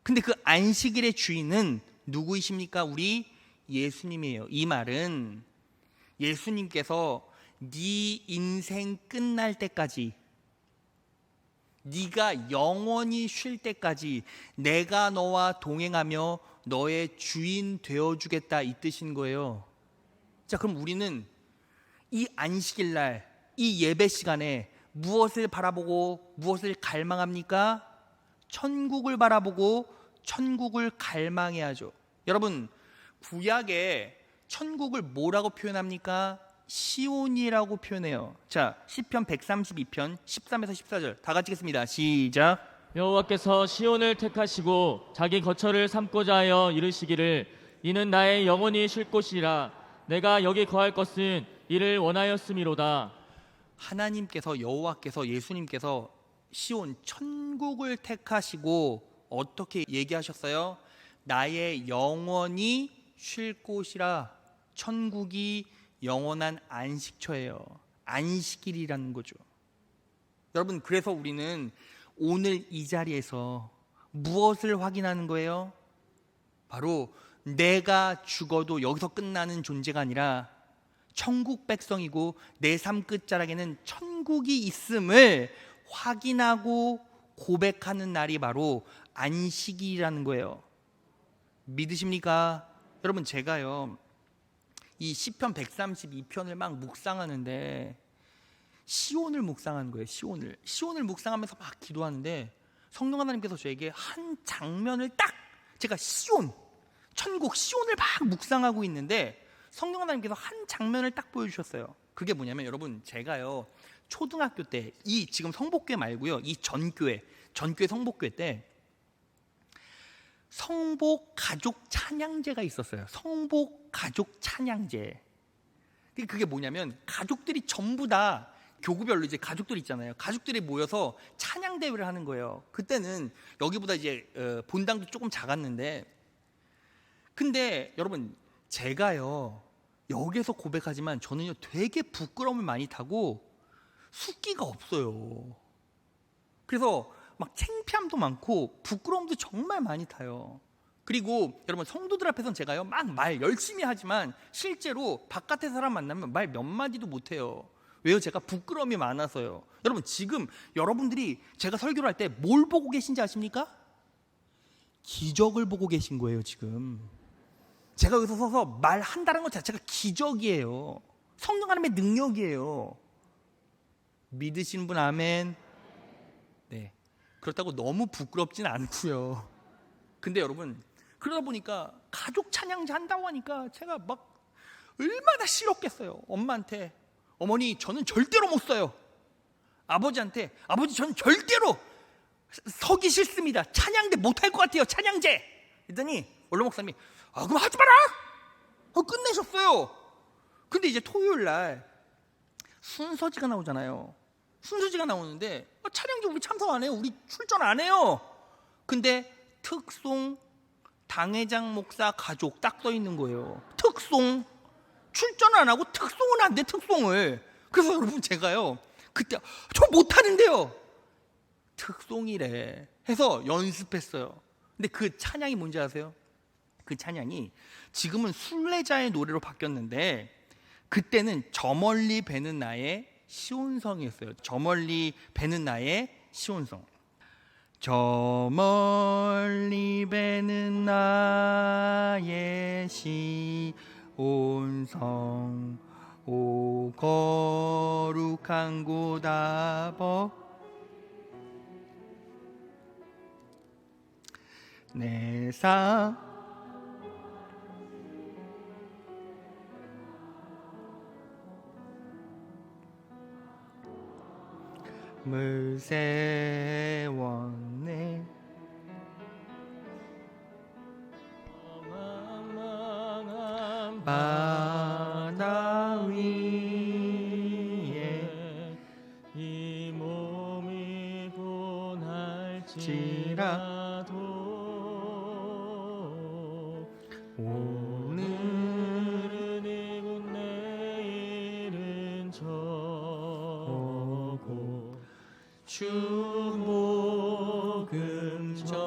근데 그 안식일의 주인은 누구이십니까? 우리 예수님이에요. 이 말은 예수님께서 네 인생 끝날 때까지, 네가 영원히 쉴 때까지 내가 너와 동행하며 너의 주인 되어주겠다, 이 뜻인 거예요. 자, 그럼 우리는 이 안식일 날, 이 예배 시간에 무엇을 바라보고 무엇을 갈망합니까? 천국을 바라보고 천국을 갈망해야죠. 여러분, 구약에 천국을 뭐라고 표현합니까? 시온이라고 표현해요. 자, 시편 132편 13에서 14절 다 같이 읽겠습니다. 시작. 여호와께서 시온을 택하시고 자기 거처를 삼고자 하여 이르시기를 이는 나의 영원히 쉴 곳이라 내가 여기 거할 것은 이를 원하였음이로다. 하나님께서, 여호와께서, 예수님께서 시온 천국을 택하시고 어떻게 얘기하셨어요? 나의 영원히 쉴 곳이라. 천국이 영원한 안식처예요. 안식일이라는 거죠. 여러분, 그래서 우리는 오늘 이 자리에서 무엇을 확인하는 거예요? 바로 내가 죽어도 여기서 끝나는 존재가 아니라 천국 백성이고 내 삶 끝자락에는 천국이 있음을 확인하고 고백하는 날이 바로 안식일이라는 거예요. 믿으십니까? 여러분, 제가요 이 시편 132편을 막 묵상하는데 시온을 묵상하는 거예요. 시온을 묵상하면서 막 기도하는데 성령 하나님께서 저에게 한 장면을 딱, 제가 시온, 천국 시온을 막 묵상하고 있는데 성령 하나님께서 한 장면을 딱 보여주셨어요. 그게 뭐냐면, 여러분, 제가요 초등학교 때, 이 지금 성복교회 말고요, 이 전교회 성복교회 때 성복 가족 찬양제가 있었어요. 성복 가족 찬양제. 그게 뭐냐면, 가족들이 전부 다 교구별로 이제 가족들 있잖아요. 가족들이 모여서 찬양 대회를 하는 거예요. 그때는 여기보다 이제 본당도 조금 작았는데, 근데 여러분, 제가요 여기서 고백하지만 저는요 되게 부끄러움을 많이 타고 숫기가 없어요. 그래서 막 창피함도 많고 부끄러움도 정말 많이 타요. 그리고 여러분, 성도들 앞에서는 제가요 막 말 열심히 하지만 실제로 바깥에 사람 만나면 말 몇 마디도 못해요. 왜요? 제가 부끄러움이 많아서요. 여러분, 지금 여러분들이 제가 설교를 할 때 뭘 보고 계신지 아십니까? 기적을 보고 계신 거예요. 지금 제가 여기서 서서 말한다는 것 자체가 기적이에요. 성령 하나님의 능력이에요. 믿으시는 분 아멘. 네, 그렇다고 너무 부끄럽진 않고요. 근데 여러분, 그러다 보니까 가족 찬양제 한다고 하니까 제가 막 얼마나 싫었겠어요. 엄마한테, 어머니 저는 절대로 못 써요. 아버지한테, 아버지 저는 절대로 서기 싫습니다. 찬양대 못할 것 같아요. 찬양제. 그랬더니 원로 목사님이 그럼 하지 마라. 끝내셨어요. 근데 이제 토요일 날 순서지가 나오잖아요. 순서지가 나오는데 찬양제 우리 참석 안 해요. 우리 출전 안 해요. 근데 특송 당회장 목사 가족 딱 써 있는 거예요. 특송. 출전을 안 하고 특송은 안 돼. 특송을. 그래서 여러분, 제가요 그때 저 못하는데요, 특송이래 해서 연습했어요. 근데 그 찬양이 뭔지 아세요? 그 찬양이 지금은 순례자의 노래로 바뀌었는데 그때는 저 멀리 배는 나의 시온성이었어요. 저 멀리 배는 나의 시온성. 저 멀리 배는 나의 시온성, 오 거룩한 곳 아버 내 삶 물 세웠네. 바다 위에 이 몸이 고날지라도 오늘은 이곳 내일은 저곳 주 복음 전하리.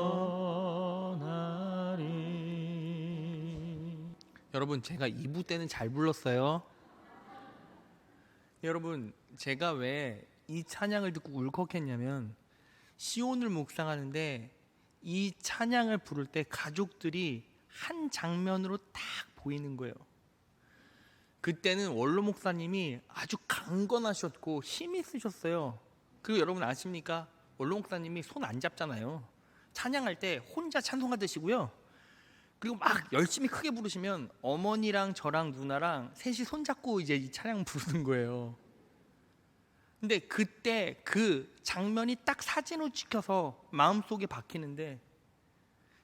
여러분, 제가 2부 때는 잘 불렀어요. 여러분, 제가 왜 이 찬양을 듣고 울컥했냐면 시온을 묵상하는데 이 찬양을 부를 때 가족들이 한 장면으로 딱 보이는 거예요. 그때는 원로 목사님이 아주 강건하셨고 힘이 있으셨어요. 그리고 여러분 아십니까? 원로 목사님이 손 안 잡잖아요. 찬양할 때 혼자 찬송하듯이고요. 그리고 막 열심히 크게 부르시면 어머니랑 저랑 누나랑 셋이 손잡고 이제 이 찬양 부르는 거예요. 근데 그때 그 장면이 딱 사진으로 찍혀서 마음속에 박히는데,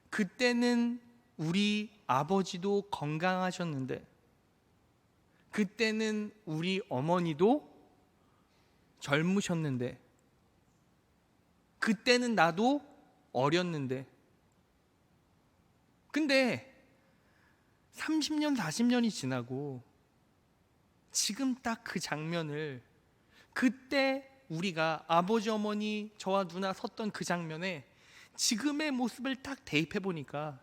그때는 우리 아버지도 건강하셨는데, 그때는 우리 어머니도 젊으셨는데, 그때는 나도 어렸는데, 근데 30년, 40년이 지나고 지금 딱 그 장면을, 그때 우리가 아버지, 어머니, 저와 누나 섰던 그 장면에 지금의 모습을 딱 대입해 보니까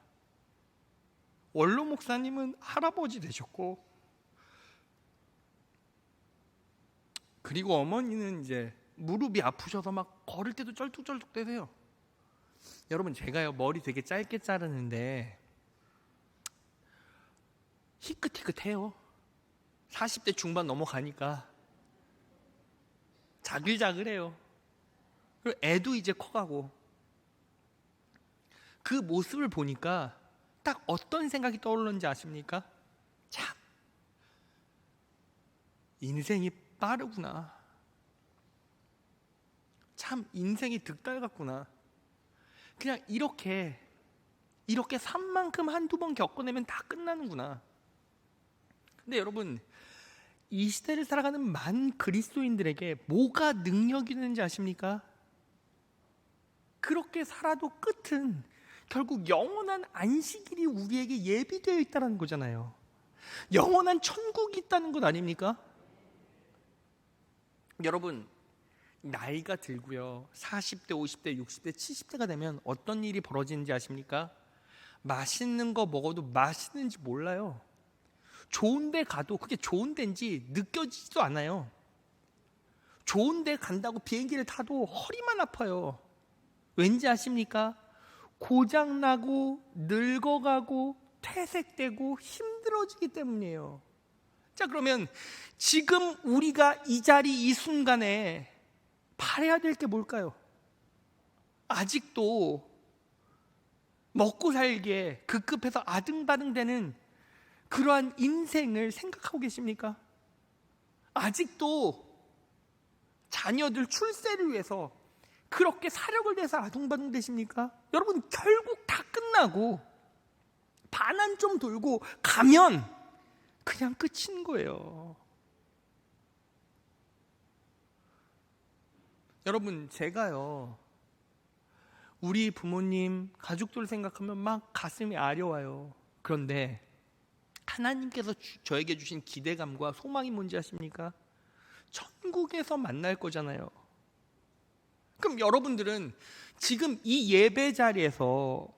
원로 목사님은 할아버지 되셨고, 그리고 어머니는 이제 무릎이 아프셔서 막 걸을 때도 쩔뚝쩔뚝 되세요. 여러분, 제가요 머리 되게 짧게 자르는데 희끗희끗해요. 40대 중반 넘어가니까 자글자글해요. 그리고 애도 이제 커가고, 그 모습을 보니까 딱 어떤 생각이 떠오르는지 아십니까? 참, 인생이 빠르구나. 참, 인생이 득달 같구나. 그냥 이렇게 산만큼 한두 번 겪어내면 다 끝나는구나. 근데 여러분, 이 시대를 살아가는 만 그리스도인들에게 뭐가 능력이 되는지 아십니까? 그렇게 살아도 끝은 결국 영원한 안식일이 우리에게 예비되어 있다는 거잖아요. 영원한 천국이 있다는 것 아닙니까? 여러분, 나이가 들고요, 40대, 50대, 60대, 70대가 되면 어떤 일이 벌어지는지 아십니까? 맛있는 거 먹어도 맛있는지 몰라요. 좋은 데 가도 그게 좋은 데인지 느껴지지도 않아요. 좋은 데 간다고 비행기를 타도 허리만 아파요. 왠지 아십니까? 고장나고 늙어가고 퇴색되고 힘들어지기 때문이에요. 자, 그러면 지금 우리가 이 자리 이 순간에 바라야 될 게 뭘까요? 아직도 먹고 살기에 급급해서 아등바등되는 그러한 인생을 생각하고 계십니까? 아직도 자녀들 출세를 위해서 그렇게 사력을 내서 아등바등 되십니까? 여러분, 결국 다 끝나고 반환 좀 돌고 가면 그냥 끝인 거예요. 여러분, 제가요, 우리 부모님, 가족들 생각하면 막 가슴이 아려와요. 그런데 하나님께서 저에게 주신 기대감과 소망이 뭔지 아십니까? 천국에서 만날 거잖아요. 그럼 여러분들은 지금 이 예배 자리에서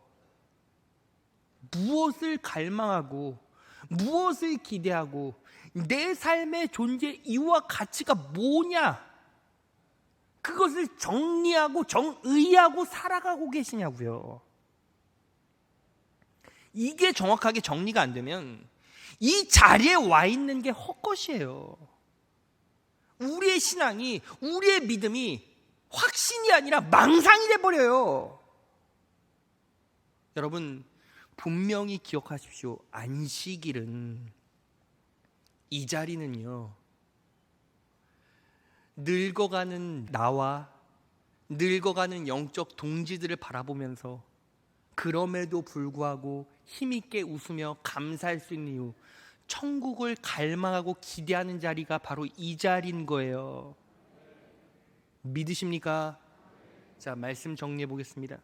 무엇을 갈망하고 무엇을 기대하고 내 삶의 존재 이유와 가치가 뭐냐, 그것을 정리하고 정의하고 살아가고 계시냐고요. 이게 정확하게 정리가 안 되면 이 자리에 와 있는 게 헛것이에요. 우리의 신앙이, 우리의 믿음이 확신이 아니라 망상이 돼버려요. 여러분, 분명히 기억하십시오. 안식일은, 이 자리는요, 늙어가는 나와 늙어가는 영적 동지들을 바라보면서 그럼에도 불구하고 힘있게 웃으며 감사할 수 있는 이유, 천국을 갈망하고 기대하는 자리가 바로 이 자리인 거예요. 믿으십니까? 자, 말씀 정리해 보겠습니다.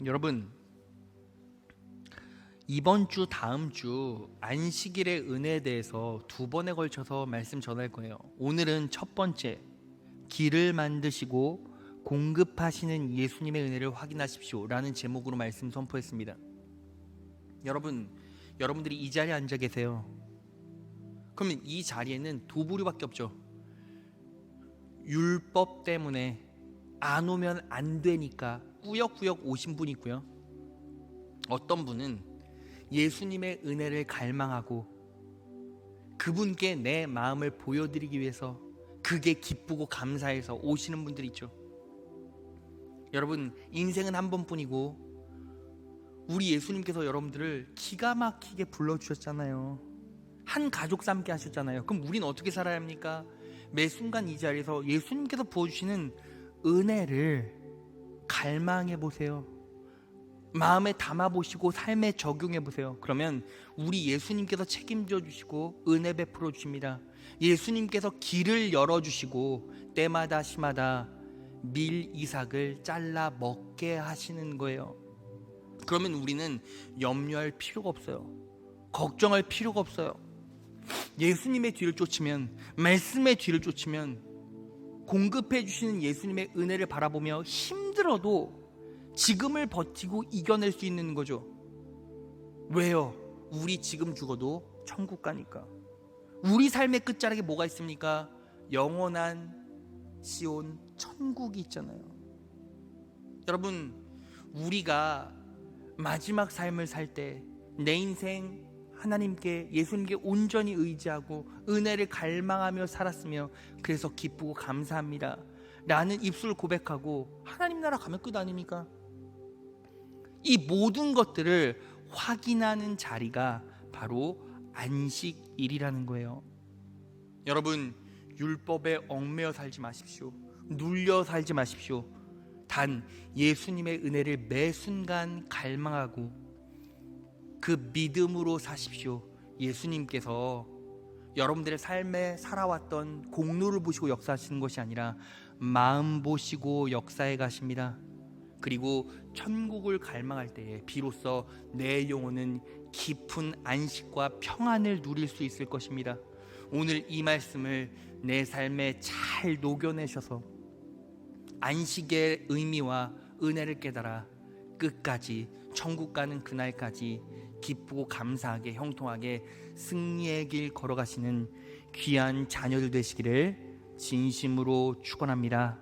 여러분, 이번 주, 다음 주 안식일의 은혜에 대해서 2번에 걸쳐서 말씀 전할 거예요. 오늘은 첫 번째, 길을 만드시고 공급하시는 예수님의 은혜를 확인하십시오 라는 제목으로 말씀 선포했습니다. 여러분들이 이 자리에 앉아 계세요. 그러면 이 자리에는 두 부류밖에 없죠. 율법 때문에 안 오면 안 되니까 꾸역꾸역 오신 분이 있고요, 어떤 분은 예수님의 은혜를 갈망하고 그분께 내 마음을 보여드리기 위해서 그게 기쁘고 감사해서 오시는 분들이 있죠. 여러분, 인생은 한 번뿐이고 우리 예수님께서 여러분들을 기가 막히게 불러주셨잖아요. 한 가족 삼게 하셨잖아요. 그럼 우리는 어떻게 살아야 합니까? 매 순간 이 자리에서 예수님께서 부어주시는 은혜를 갈망해 보세요. 마음에 담아보시고 삶에 적용해 보세요. 그러면 우리 예수님께서 책임져 주시고 은혜 베풀어 주십니다. 예수님께서 길을 열어주시고 때마다 시마다 밀 이삭을 잘라 먹게 하시는 거예요. 그러면 우리는 염려할 필요가 없어요. 걱정할 필요가 없어요. 예수님의 뒤를 쫓으면, 말씀의 뒤를 쫓으면 공급해 주시는 예수님의 은혜를 바라보며 힘들어도 지금을 버티고 이겨낼 수 있는 거죠. 왜요? 우리 지금 죽어도 천국 가니까. 우리 삶의 끝자락에 뭐가 있습니까? 영원한 시온 천국이 있잖아요. 여러분, 우리가 마지막 삶을 살 때 내 인생 하나님께, 예수님께 온전히 의지하고 은혜를 갈망하며 살았으며 그래서 기쁘고 감사합니다 라는 입술 고백하고 하나님 나라 가면 끝 아닙니까? 이 모든 것들을 확인하는 자리가 바로 안식일이라는 거예요. 여러분, 율법에 얽매여 살지 마십시오. 눌려 살지 마십시오. 단 예수님의 은혜를 매 순간 갈망하고 그 믿음으로 사십시오. 예수님께서 여러분들의 삶에 살아왔던 공로를 보시고 역사하시는 것이 아니라 마음 보시고 역사해 가십니다. 그리고 천국을 갈망할 때에 비로소 내 영혼은 깊은 안식과 평안을 누릴 수 있을 것입니다. 오늘 이 말씀을 내 삶에 잘 녹여내셔서 안식의 의미와 은혜를 깨달아 끝까지 천국 가는 그날까지 기쁘고 감사하게 형통하게 승리의 길 걸어가시는 귀한 자녀들 되시기를 진심으로 축원합니다.